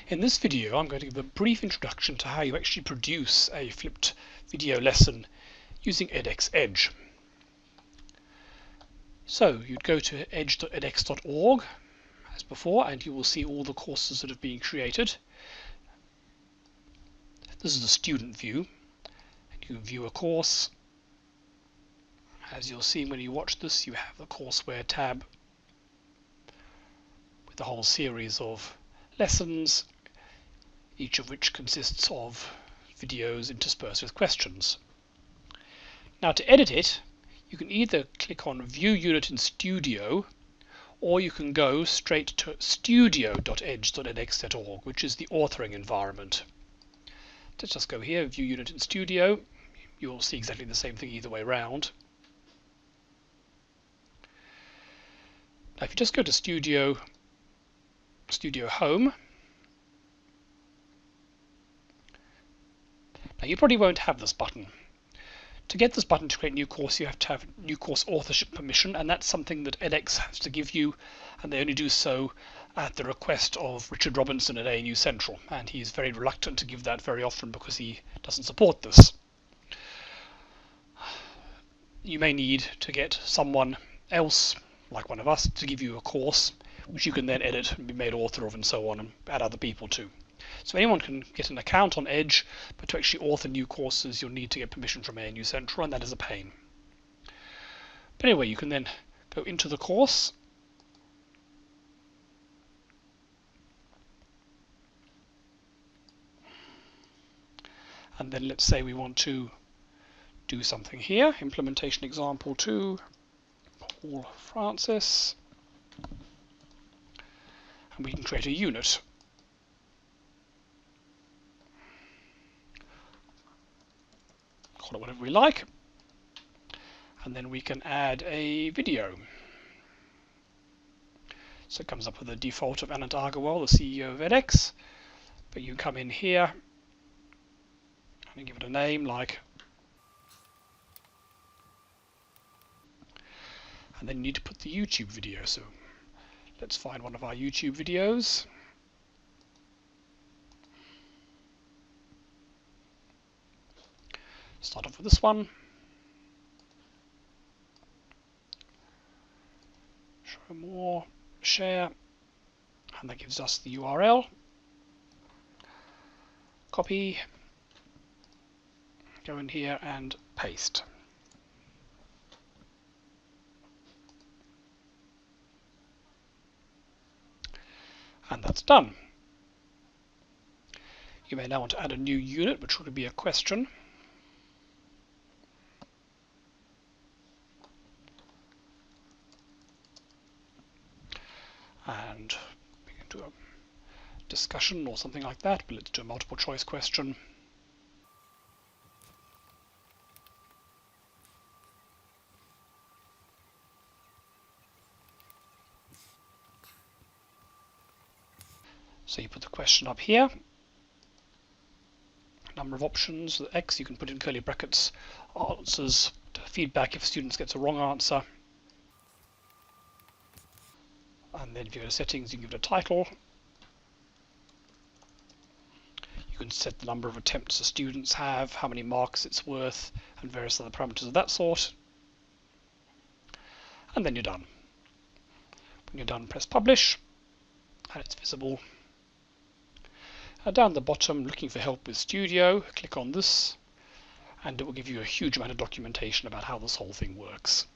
In this video I'm going to give a brief introduction to how you actually produce a flipped video lesson using edX Edge. So you'd go to edge.edx.org as before and you will see all the courses that have been created. This is the student view. You can view a course. As you'll see when you watch this, you have the courseware tab with the whole series of lessons, each of which consists of videos interspersed with questions. Now to edit it, you can either click on View Unit in Studio, or you can go straight to studio.edge.edx.org, which is the authoring environment. Let's just go here, View Unit in Studio. You'll see exactly the same thing either way round. Now if you just go to Studio Home, now you probably won't have this button. To get this button to create a new course, you have to have new course authorship permission, and that's something that edX has to give you, and they only do so at the request of Richard Robinson at ANU Central, and he's very reluctant to give that very often because he doesn't support this. You may need to get someone else, like one of us, to give you a course which you can then edit and be made author of and so on, and add other people to. So anyone can get an account on Edge, but to actually author new courses you'll need to get permission from ANU Central, and that is a pain. But anyway, you can then go into the course, and then let's say we want to do something here. Implementation example 2, Paul Francis, and we can create a unit. Call it whatever we like, and then we can add a video. So it comes up with a default of Anant Agarwal, the CEO of edX, but you come in here and give it a name like, and then you need to put the YouTube video. So let's find one of our YouTube videos. Start off with this one. Show more, share, and that gives us the URL. Copy, go in here and paste. And that's done. You may now want to add a new unit, which would be a question. And we can do a discussion or something like that, but let's do a multiple choice question. So you put the question up here, number of options, the X, you can put in curly brackets, answers to feedback if students get a wrong answer. And then if you go to settings, you can give it a title. You can set the number of attempts the students have, how many marks it's worth, and various other parameters of that sort. And then you're done. When you're done, press publish, and it's visible. Down the bottom, looking for help with Studio, click on this, and it will give you a huge amount of documentation about how this whole thing works.